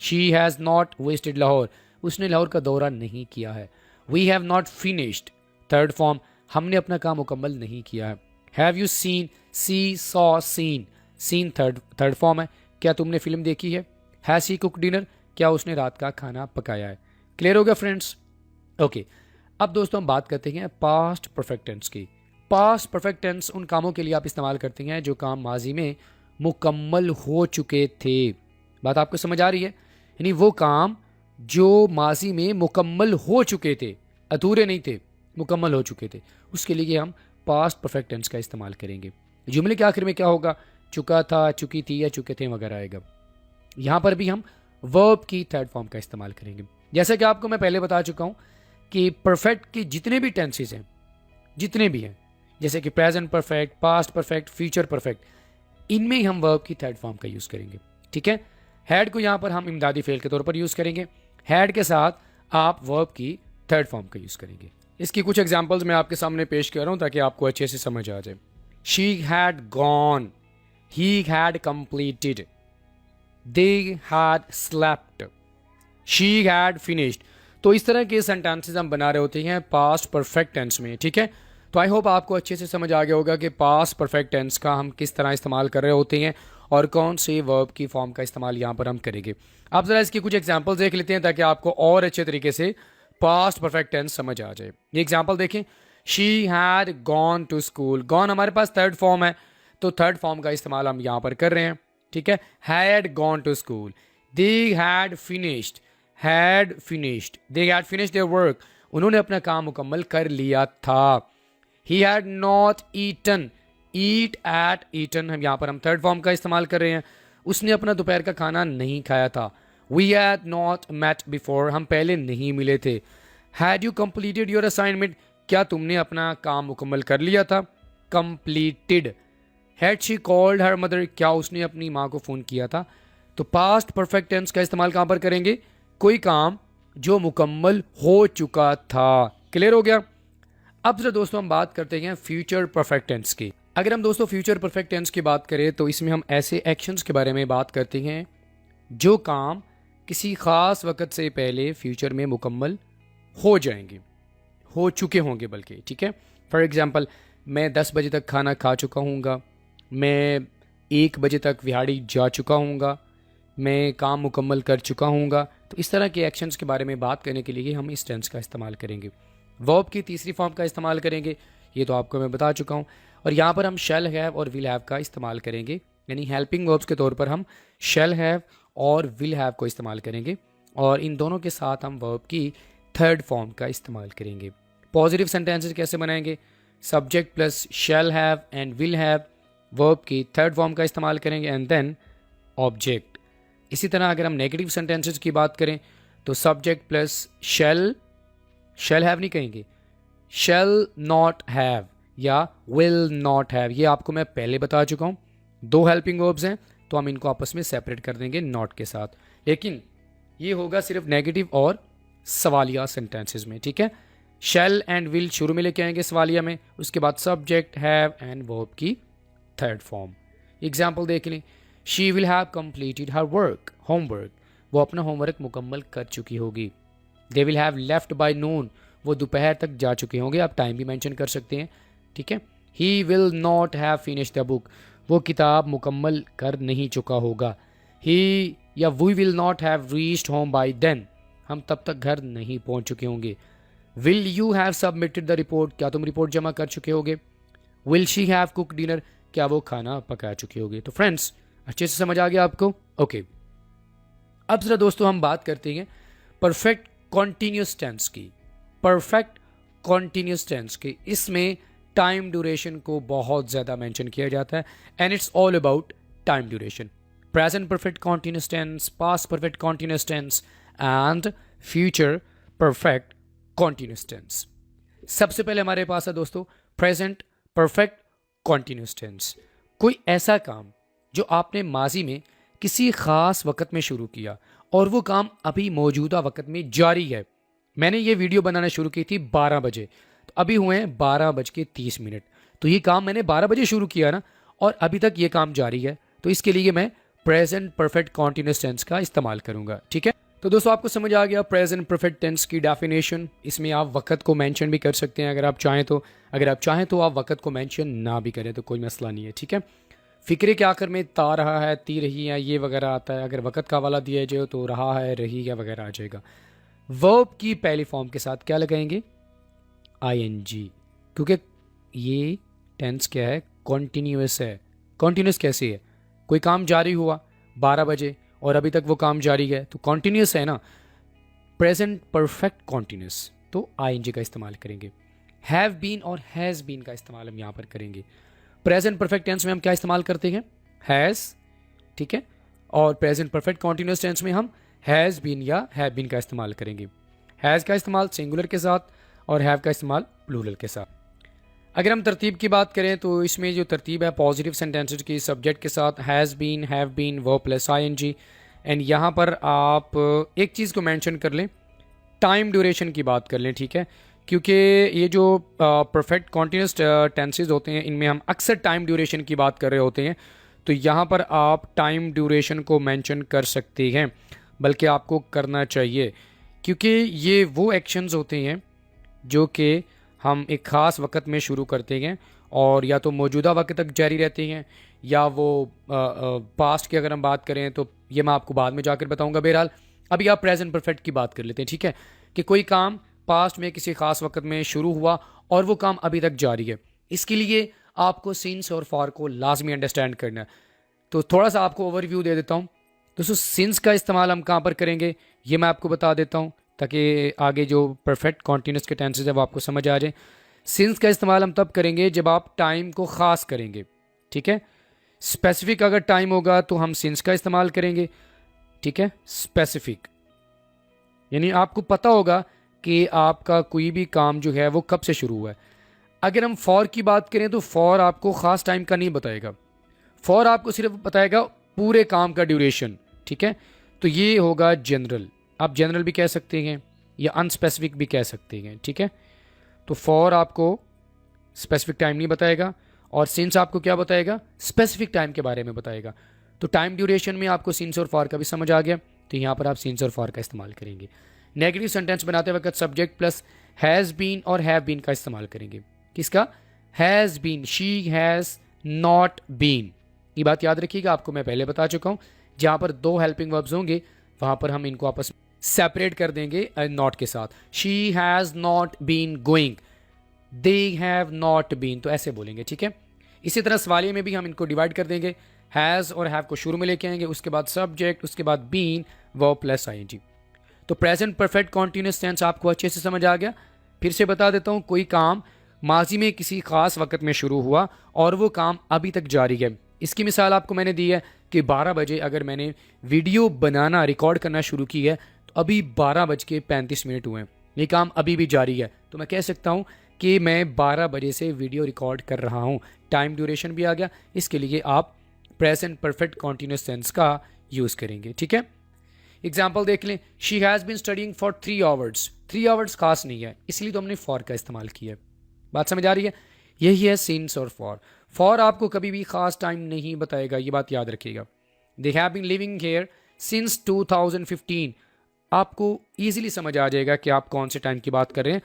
She has not visited Lahore, उसने लाहौर का दौरा नहीं किया है। We have not finished, third form, हमने अपना काम मुकम्मल नहीं किया है। Have you seen, see, saw, seen, seen third form है, क्या तुमने फिल्म देखी है। हैज़ ही कुक डिनर, क्या उसने रात का खाना पकाया है। क्लियर हो गया फ्रेंड्स? ओके, अब दोस्तों हम बात करते हैं पास्ट परफेक्ट टेंस की। पास्ट परफेक्ट टेंस उन कामों के लिए आप इस्तेमाल करते हैं जो काम माजी में मुकम्मल हो चुके थे। बात आपको समझ आ रही है? यानी वो काम जो माजी में मुकम्मल हो चुके थे, अधूरे नहीं थे, मुकम्मल हो चुके थे, उसके लिए हम पास्ट परफेक्ट टेंस का इस्तेमाल करेंगे। जुमले के आखिर में क्या होगा, चुका था, चुकी थी या चुके थे वगैरह आएगा। यहाँ पर भी हम वर्ब की थर्ड फॉर्म का इस्तेमाल करेंगे। जैसा कि आपको मैं पहले बता चुका हूँ कि परफेक्ट के जितने भी टेंसेस हैं, जितने भी हैं, जैसे कि present perfect, past perfect, future perfect, इनमें ही हम वर्ब की थर्ड फॉर्म का यूज़ करेंगे। ठीक है, हैड को यहाँ पर हम इमदादी फेल के तौर पर यूज़ करेंगे। हैड के साथ आप वर्ब की थर्ड फॉर्म का यूज़ करेंगे। इसकी कुछ एग्जांपल्स मैं आपके सामने पेश कर रहा हूँ ताकि आपको अच्छे से समझ आ जाए। She had gone, he had completed, they had slept, she had finished. तो इस तरह के सेंटेंसेस हम बना रहे होते हैं पास्ट परफेक्ट टेंस में। ठीक है, तो आई होप आपको अच्छे से समझ आ गया होगा कि पास्ट परफेक्ट टेंस का हम किस तरह इस्तेमाल कर रहे होते हैं और कौन से वर्ब की फॉर्म का इस्तेमाल यहाँ पर हम करेंगे। आप ज़रा इसकी कुछ एग्जांपल्स देख लेते हैं ताकि आपको और अच्छे तरीके से पास्ट परफेक्ट टेंस समझ आ जाए। ये एग्जांपल देखें, she had gone to school. Gone हमारे पास थर्ड फॉर्म है, तो थर्ड फॉर्म का इस्तेमाल हम यहाँ पर कर रहे हैं। ठीक है, had gone to school, they had finished, had finished, they had finished their work, उन्होंने अपना काम मुकम्मल कर लिया था। He had not eaten, eat ate eaten, हम यहाँ पर हम थर्ड फॉर्म का इस्तेमाल कर रहे हैं, उसने अपना दोपहर का खाना नहीं खाया था। We had not met before, हम पहले नहीं मिले थे। Had you completed your assignment, क्या तुमने अपना काम मुकम्मल कर लिया था, completed. Had she called her mother, क्या उसने अपनी माँ को फ़ोन किया था। तो पास्ट परफेक्ट टेंस का इस्तेमाल कहाँ पर करेंगे, कोई काम जो मुकम्मल हो चुका था। क्लियर हो गया। अब जरा दोस्तों हम बात करते हैं फ्यूचर परफेक्ट टेंस की। अगर हम दोस्तों फ्यूचर परफेक्ट टेंस की बात करें तो इसमें हम ऐसे एक्शंस के बारे में बात करते हैं जो काम किसी ख़ास वक्त से पहले फ्यूचर में मुकम्मल हो जाएंगे, हो चुके होंगे बल्कि। ठीक है, फॉर एग्जांपल मैं 10 बजे तक खाना खा चुका हूँगा, मैं 1 बजे तक विहाड़ी जा चुका हूँगा, मैं काम मुकम्मल कर चुका हूँगा। तो इस तरह के एक्शंस के बारे में बात करने के लिए हम इस टेंस का इस्तेमाल करेंगे। वर्ब की तीसरी फॉर्म का इस्तेमाल करेंगे, ये तो आपको मैं बता चुका हूँ। और यहाँ पर हम शैल हैव और विल हैव का इस्तेमाल करेंगे, यानी हेल्पिंग वर्ब्स के तौर पर हम शैल हैव और विल हैव को इस्तेमाल करेंगे और इन दोनों के साथ हम वर्ब की थर्ड फॉर्म का इस्तेमाल करेंगे। पॉजिटिव सेंटेंसेस कैसे बनाएंगे, subject plus shall have and will have, verb की थर्ड फॉर्म का इस्तेमाल करेंगे एंड देन ऑब्जेक्ट। इसी तरह अगर हम नेगेटिव सेंटेंसेस की बात करें तो subject plus shall, shall have नहीं कहेंगे, शैल नॉट हैव या विल नॉट हैव, ये आपको मैं पहले बता चुका हूँ। दो हेल्पिंग वर्ब्स हैं तो हम इनको आपस में सेपरेट कर देंगे नॉट के साथ, लेकिन ये होगा सिर्फ नेगेटिव और सवालिया सेंटेंसेस में। ठीक है, शैल एंड विल शुरू में लेके आएंगे सवालिया में, उसके बाद सब्जेक्ट हैव एंड वर्ब की थर्ड फॉर्म। एग्जाम्पल देख लें, she will have completed her work, homework, वो अपना होमवर्क मुकम्मल कर चुकी होगी। दे will have left by noon, वो दोपहर तक जा चुके होंगे, आप टाइम भी मेंशन कर सकते हैं। ठीक है, he will not have finish the book, वो किताब मुकम्मल कर नहीं चुका होगा। ही या we will not have reached home by then, हम तब तक घर नहीं पहुंच चुके होंगे। Will you have submitted the report, क्या तुम रिपोर्ट जमा कर चुके होगे। Will she have cook dinner, क्या वो खाना पका चुके होगे। तो फ्रेंड्स अच्छे से समझ आ गया आपको। ओके, अब जरा दोस्तों हम बात करते हैं परफेक्ट कॉन्टिन्यूस टेंस की। परफेक्ट कॉन्टिन्यूस टेंस की, इसमें टाइम ड्यूरेशन को बहुत ज़्यादा मेंशन किया जाता है and it's all about time duration. Present perfect continuous tense, past perfect continuous tense and future perfect continuous tense. सबसे पहले हमारे पास है दोस्तों प्रेजेंट परफेक्ट कॉन्टिन्यूस टेंस। कोई ऐसा काम जो आपने माजी में किसी ख़ास वक्त में शुरू किया और वो काम अभी मौजूदा वक्त में जारी है। मैंने ये वीडियो बनाना शुरू की थी 12 बजे, तो अभी हुए हैं 12:30। तो ये काम मैंने 12 बजे शुरू किया ना, और अभी तक ये काम जारी है, तो इसके लिए मैं प्रेजेंट परफेक्ट कॉन्टिन्यूस टेंस का इस्तेमाल करूंगा। ठीक है, तो दोस्तों आपको समझ आ गया प्रेजेंट परफेक्ट टेंस की डेफिनेशन। इसमें आप वक्त को मेंशन भी कर सकते हैं अगर आप चाहें तो, अगर आप चाहें तो आप वक्त को मेंशन ना भी करें तो कोई मसला नहीं है। ठीक है, फिक्रे के आखिर में ता रहा है, ती रही है, ये वगैरह आता है। अगर वक्त का हवाला दिया जाए तो रहा है, रही है वगैरह आ जाएगा। वर्ब की पहली फॉर्म के साथ क्या लगाएंगे, आईएनजी, क्योंकि ये टेंस क्या है, कॉन्टिन्यूस है। कॉन्टिन्यूस कैसे है, कोई काम जारी हुआ 12 बजे और अभी तक वो काम जारी है, तो कॉन्टिन्यूस है ना। प्रेजेंट परफेक्ट कॉन्टिन्यूस तो आईएनजी का इस्तेमाल करेंगे। हैव बीन और हैज़ बीन का इस्तेमाल हम यहाँ पर करेंगे। प्रेजेंट परफेक्ट टेंस में हम क्या इस्तेमाल करते हैं? हैज़, ठीक है। और प्रेजेंट परफेक्ट कॉन्टिन्यूस टेंस में हम हैज़ बीन या हैव बीन का इस्तेमाल करेंगे। हैज़ का इस्तेमाल सिंगुलर के साथ और हैव का इस्तेमाल प्लूरल के साथ। अगर हम तरतीब की बात करें तो इसमें जो तरतीब है पॉजिटिव सेंटेंसेज की सब्जेक्ट के साथ has been, have been, verb plus ING. And यहाँ पर आप एक चीज़ को मेंशन कर लें, टाइम ड्यूरेशन की बात कर लें, ठीक है, क्योंकि ये जो परफेक्ट कॉन्टिन्यूस टेंसेज होते हैं इनमें हम अक्सर टाइम ड्यूरेशन की बात कर रहे होते हैं। तो यहाँ पर आप टाइम ड्यूरेशन को मेंशन कर सकते हैं, बल्कि आपको करना चाहिए, क्योंकि ये वो एक्शंस होते हैं जो कि हम एक ख़ास वक्त में शुरू करते हैं और या तो मौजूदा वक्त तक जारी रहते हैं या वो पास्ट की अगर हम बात करें तो ये मैं आपको बाद में जाकर बताऊंगा। बहरहाल अभी आप प्रेजेंट परफेक्ट की बात कर लेते हैं, ठीक है, कि कोई काम पास्ट में किसी खास वक्त में शुरू हुआ और वो काम अभी तक जारी है। इसके लिए आपको सिंस और फॉर को लाजमी अंडरस्टैंड करना है। तो थोड़ा सा आपको ओवरव्यू दे देता हूँ। दोस्तों सिंस का इस्तेमाल हम कहाँ पर करेंगे ये मैं आपको बता देता हूँ, ताकि आगे जो परफेक्ट कॉन्टिन्यूस के टेंसेज है वो आपको समझ आ जाए। सिंस का इस्तेमाल हम तब करेंगे जब आप टाइम को ख़ास करेंगे, ठीक है। स्पेसिफिक अगर टाइम होगा तो हम सिंस का इस्तेमाल करेंगे, ठीक है। स्पेसिफिक यानी आपको पता होगा कि आपका कोई भी काम जो है वो कब से शुरू हुआ है। अगर हम फॉर की बात करें तो फॉर आपको ख़ास टाइम का नहीं बताएगा, फॉर आपको सिर्फ बताएगा पूरे काम का ड्यूरेशन, ठीक है। तो ये होगा जनरल, आप जनरल भी कह सकते हैं या अनस्पेसिफिक भी कह सकते हैं, ठीक है। तो फॉर आपको स्पेसिफिक टाइम नहीं बताएगा और सिंस आपको क्या बताएगा? स्पेसिफिक टाइम के बारे में बताएगा। तो टाइम ड्यूरेशन में आपको सिंस और फॉर का भी समझ आ गया, तो यहाँ पर आप सिंस और फॉर का इस्तेमाल करेंगे। नेगेटिव सेंटेंस बनाते वक्त सब्जेक्ट प्लस हैज़ बीन और हैव बीन का इस्तेमाल करेंगे। किसका? Has been, she has not been. ये बात याद रखिएगा, आपको मैं पहले बता चुका हूँ, जहाँ पर दो हेल्पिंग वर्ब्स होंगे वहाँ पर हम इनको आपस में सेपरेट कर देंगे नॉट के साथ। She has not been going, they have not been, तो ऐसे बोलेंगे, ठीक है। इसी तरह सवालिये में भी हम इनको डिवाइड कर देंगे, हैज़ और हैव को शुरू में लेके आएंगे, उसके बाद सब्जेक्ट, उसके बाद बीन, वर्ब प्लस आईएनजी। तो प्रेजेंट परफेक्ट कॉन्टिन्यूस टेंस आपको अच्छे से समझ आ गया। फिर से बता देता हूँ, कोई काम माजी में किसी खास वक्त में शुरू हुआ और वो काम अभी तक जारी है। इसकी मिसाल आपको मैंने दी है कि 12 बजे अगर मैंने वीडियो बनाना रिकॉर्ड करना शुरू की है तो अभी 12:35 हुए हैं, ये काम अभी भी जारी है। तो मैं कह सकता हूँ कि मैं 12 बजे से वीडियो रिकॉर्ड कर रहा हूँ। टाइम ड्यूरेशन भी आ गया, इसके लिए आप प्रेजेंट परफेक्ट कॉन्टिन्यूस टेंस का यूज़ करेंगे, ठीक है। एग्जाम्पल देख लें, she has been studying for 3 hours. 3 hours खास नहीं है, इसलिए तो हमने फॉर का इस्तेमाल किया है। बात समझ आ रही है? यही है सिंस और फॉर। फॉर आपको कभी भी खास टाइम नहीं बताएगा, ये बात याद रखिएगा। They have been living here since 2015, आपको ईजिली समझ आ जाएगा कि आप कौन से टाइम की बात कर रहे हैं।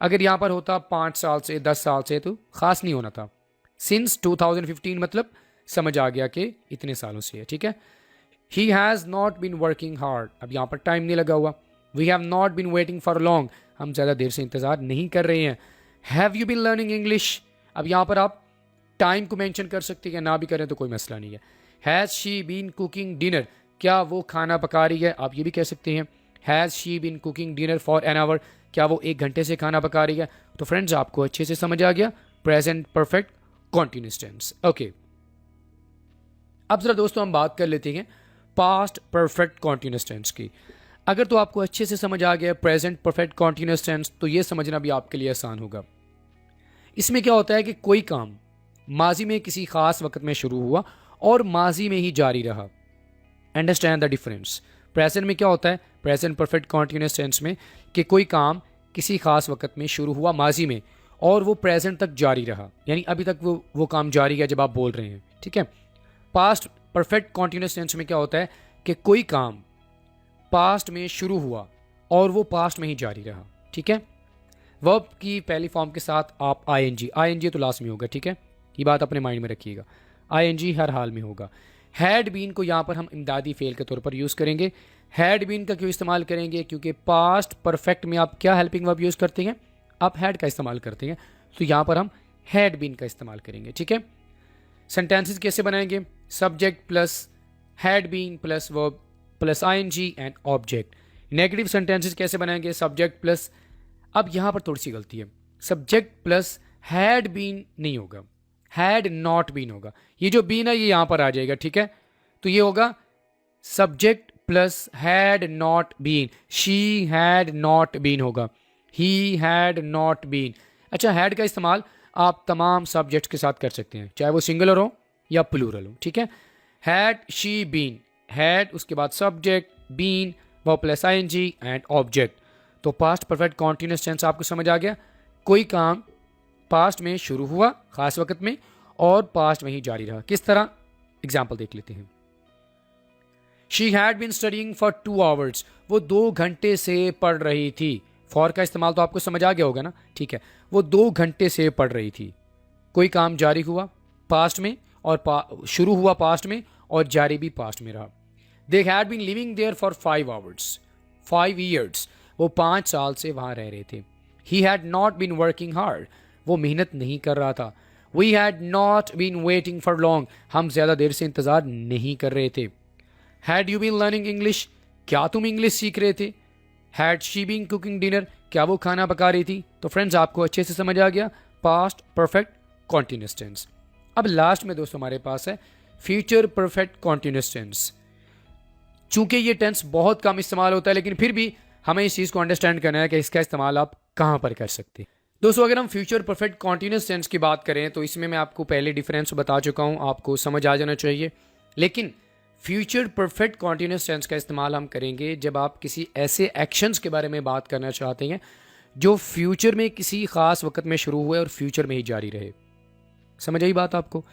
अगर यहाँ पर होता 5 साल से 10 साल से तो खास नहीं होना था। सिंस 2015 मतलब समझ आ गया कि इतने सालों से है, ठीक है। He has not been working hard, अब यहाँ पर टाइम नहीं लगा हुआ। We have not been waiting for long, हम ज़्यादा देर से इंतज़ार नहीं कर रहे हैं। Have you been learning English, अब यहाँ पर आप टाइम को मेंशन कर सकते हैं, ना भी करें तो कोई मसला नहीं है। Has she been cooking dinner, क्या वो खाना पका रही है, आप ये भी कह सकते हैं। Has she been cooking dinner for an hour, क्या वो 1 घंटे से खाना पका रही है। तो फ्रेंड्स आपको अच्छे से समझ आ गया present perfect continuous tense, okay. अब जरा दोस्तों हम बात कर लेते हैं पास्ट परफेक्ट कॉन्टिन्यूस टेंस की। अगर तो आपको अच्छे से समझ आ गया प्रेजेंट परफेक्ट कॉन्टिन्यूस टेंस, तो ये समझना भी आपके लिए आसान होगा। इसमें क्या होता है कि कोई काम माजी में किसी खास वक्त में शुरू हुआ और माजी में ही जारी रहा। Understand the difference. प्रेजेंट में क्या होता है, प्रेजेंट परफेक्ट कॉन्टिन्यूस टेंस में, कि कोई काम किसी खास वक्त में शुरू हुआ माजी में और वो प्रेजेंट तक जारी रहा, यानी अभी तक वो काम जारी है जब आप बोल रहे हैं, ठीक है। पास्ट परफेक्ट कॉन्टिन्यूस टेंस में क्या होता है कि कोई काम पास्ट में शुरू हुआ और वो पास्ट में ही जारी रहा, ठीक है। वर्ब की पहली फॉर्म के साथ आप आईएनजी तो लास्ट में होगा, ठीक है, ये बात अपने माइंड में रखिएगा। आईएनजी हर हाल में होगा। हैड बीन को यहाँ पर हम इमदादी फेल के तौर पर यूज़ करेंगे। हैड बीन का क्यों इस्तेमाल करेंगे? क्योंकि पास्ट परफेक्ट में आप क्या हेल्पिंग वर्ब यूज़ करते हैं? आप हैड का इस्तेमाल करते हैं, तो यहाँ पर हम हैड बीन का इस्तेमाल करेंगे, ठीक है। सेंटेंसेस कैसे बनाएंगे? Subject plus had been plus verb plus ING and object. Negative sentences कैसे बनाएंगे? सब्जेक्ट प्लस, अब यहां पर थोड़ी सी गलती है, सब्जेक्ट प्लस हैड बीन नहीं होगा, हैड नॉट बीन होगा। ये जो बीन है ये यहां पर आ जाएगा, ठीक है? तो ये होगा subject plus had not been, she had not been होगा, ही हैड नॉट बीन। अच्छा, हैड का इस्तेमाल आप तमाम सब्जेक्ट्स के साथ कर सकते हैं, चाहे वो सिंगुलर हो या प्लूरल हो, ठीक है? हैड शी बीन, हैड उसके बाद subject, been verb plus ING and object. तो पास्ट परफेक्ट कॉन्टिन्यूअस टेंस आपको समझ आ गया। कोई काम पास्ट में शुरू हुआ खास वक्त में और पास्ट में ही जारी रहा। किस तरह? एग्जाम्पल देख लेते हैं। She had been studying for 2 hours, वो 2 घंटे से पढ़ रही थी। फॉर का इस्तेमाल तो आपको समझ आ गया होगा ना, ठीक है? वो 2 घंटे से पढ़ रही थी। कोई काम जारी हुआ पास्ट में और शुरू हुआ पास्ट में और जारी भी पास्ट में रहा। They had been living there for 5 hours, 5 years, वो 5 साल से वहां रह रहे थे। He had not been working hard, वो मेहनत नहीं कर रहा था। We had not been waiting for long, हम ज्यादा देर से इंतजार नहीं कर रहे थे। Had you been learning English, क्या तुम इंग्लिश सीख रहे थे? Had she been cooking dinner, क्या वो खाना पका रही थी? तो फ्रेंड्स आपको अच्छे से समझ आ गया पास्ट परफेक्ट कॉन्टिन्यूअस टेंस। अब लास्ट में दोस्तों हमारे पास है फ्यूचर परफेक्ट कॉन्टिन्यूअस टेंस। चूंकि ये टेंस बहुत कम इस्तेमाल होता है, लेकिन फिर भी हमें इस चीज़ को अंडरस्टैंड करना है कि इसका इस्तेमाल आप कहाँ पर कर सकते हैं। दोस्तों अगर हम फ्यूचर परफेक्ट कॉन्टिन्यूअस टेंस की बात करें तो इसमें मैं आपको पहले डिफरेंस बता चुका हूँ, आपको समझ आ जाना चाहिए। लेकिन फ्यूचर परफेक्ट कॉन्टिन्यूअस टेंस का इस्तेमाल हम करेंगे जब आप किसी ऐसे एक्शंस के बारे में बात करना चाहते हैं जो फ्यूचर में किसी खास वक्त में शुरू हुए और फ्यूचर में ही जारी रहे। समझ आई बात आपको?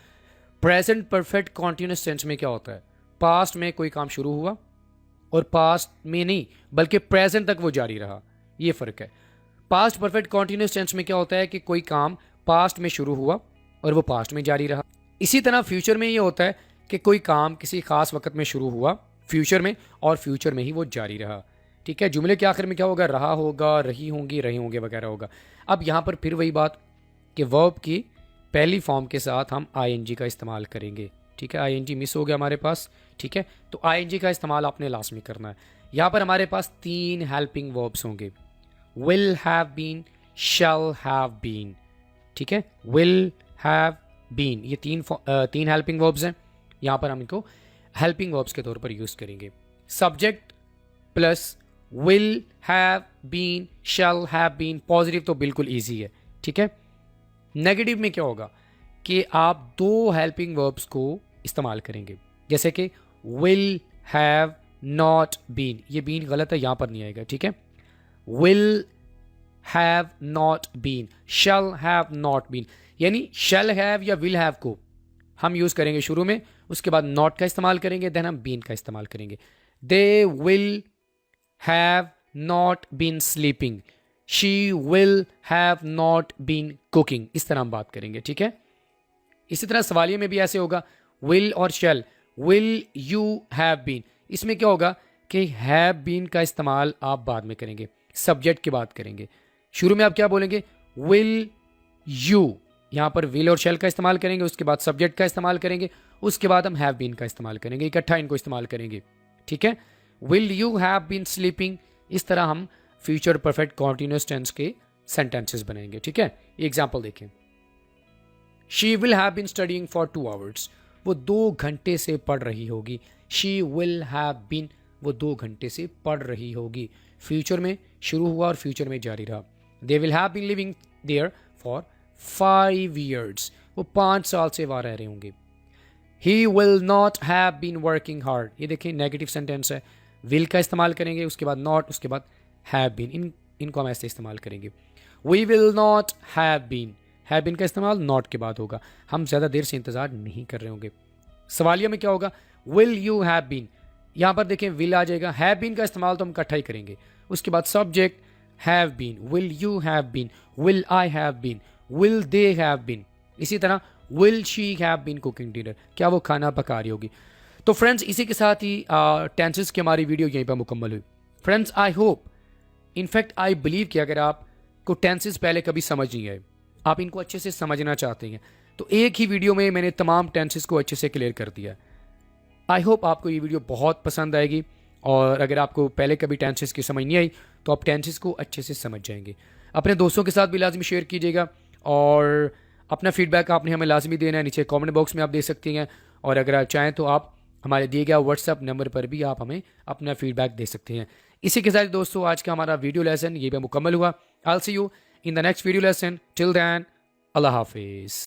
प्रेजेंट परफेक्ट कॉन्टिन्यूअस टेंस में क्या होता है? पास्ट में कोई काम शुरू हुआ और पास्ट में नहीं बल्कि प्रेजेंट तक वो जारी रहा, ये फर्क है। पास्ट परफेक्ट कॉन्टिन्यूअस टेंस में क्या होता है कि कोई काम पास्ट में शुरू हुआ और वो पास्ट में जारी रहा। इसी तरह फ्यूचर में ये होता है कि कोई काम किसी खास वक्त में शुरू हुआ फ्यूचर में और फ्यूचर में ही वो जारी रहा, ठीक है? जुमले के आखिर में क्या होगा? रहा होगा, रही होंगी, रहे होंगे वगैरह होगा। अब यहाँ पर फिर वही बात कि वर्ब की पहली फॉर्म के साथ हम आईएनजी का इस्तेमाल करेंगे, ठीक है? आईएनजी मिस हो गया हमारे पास, ठीक है? तो आईएनजी का इस्तेमाल आपने लास्ट में करना है। यहाँ पर हमारे पास 3 हेल्पिंग वर्ब्स होंगे, will have been, shall have been, ठीक है? विल हैव बीन, ये 3 हेल्पिंग वर्ब्स हैं। यहाँ पर हम इनको हेल्पिंग वर्ब्स के तौर पर यूज करेंगे। Subject plus will have been, shall have been, positive तो बिल्कुल ईजी है, ठीक है? नेगेटिव में क्या होगा कि आप 2 हेल्पिंग वर्ब्स को इस्तेमाल करेंगे, जैसे कि विल हैव नॉट बीन, ये बीन गलत है, यहां पर नहीं आएगा, ठीक है? Will have not been, shall have not been, यानी शैल हैव या विल हैव को हम यूज करेंगे शुरू में, उसके बाद नॉट का इस्तेमाल करेंगे, देन हम बीन का इस्तेमाल करेंगे। They will have not been sleeping, she will have not been cooking, इस तरह हम बात करेंगे, ठीक है? इसी तरह सवालिये में भी ऐसे होगा, विल और शैल, विल यू हैव बीन, इसमें क्या होगा कि हैव बीन का इस्तेमाल आप बाद में करेंगे, सब्जेक्ट की बात करेंगे। शुरू में आप क्या बोलेंगे? विल यू, यहां पर विल और शैल का इस्तेमाल करेंगे, उसके बाद सब्जेक्ट का इस्तेमाल करेंगे, उसके बाद हम हैव बीन का इस्तेमाल करेंगे, इकट्ठा इनको इस्तेमाल करेंगे, ठीक है? Will you have been sleeping, इस तरह हम फ्यूचर परफेक्ट कॉन्टिन्यूअस टेंस के सेंटेंसेस बनाएंगे, ठीक है? एग्जाम्पल देखें। She will have been studying for 2 hours, वो 2 घंटे से पढ़ रही होगी। शी विल हैव बीन, वो 2 घंटे से पढ़ रही होगी। फ्यूचर में शुरू हुआ और फ्यूचर में जारी रहा। They will have been living there for 5 years, वो 5 साल से वहां रह रहे होंगे। He will not have been working hard, ये देखिए नेगेटिव सेंटेंस है, विल का इस्तेमाल करेंगे, उसके बाद नॉट, उसके बाद हैव बीन, इनको हम ऐसे इस्तेमाल करेंगे। We will not have been का इस्तेमाल नॉट के बाद होगा, हम ज़्यादा देर से इंतजार नहीं कर रहे होंगे। सवालिया में क्या होगा? विल यू हैव बीन, यहाँ पर देखें विल आ जाएगा, हैव बीन का इस्तेमाल तो हम इकट्ठा ही करेंगे, उसके बाद subject have been, will you have been, will I have been, will they have been, इसी तरह will she have been cooking dinner, क्या वो खाना पका रही होगी। तो फ्रेंड्स इसी के साथ ही टेंसेस की हमारी वीडियो यहीं पर मुकम्मल हुई। Friends I hope, in fact I believe कि अगर आपको टेंसेस पहले कभी समझ नहीं आए, आप इनको अच्छे से समझना चाहते हैं, तो एक ही वीडियो में मैंने तमाम टेंसेस को अच्छे से क्लियर कर दिया। आई होप आपको ये वीडियो बहुत पसंद आएगी। और अगर आपको पहले कभी टेंसेस की समझ नहीं आई तो आप टेंसेस को अच्छे से समझ जाएंगे। अपने दोस्तों के साथ भी लाजमी शेयर कीजिएगा और अपना फीडबैक आपने हमें लाजमी देना है, नीचे कमेंट बॉक्स में आप दे सकती हैं। और अगर आप चाहें तो आप हमारे दिए गए व्हाट्सएप नंबर पर भी आप हमें अपना फीडबैक दे सकते हैं। इसी के साथ दोस्तों आज का हमारा वीडियो लेसन ये भी मुकम्मल हुआ। I will see you in the next video lesson. Till then अल्लाह हाफिज़।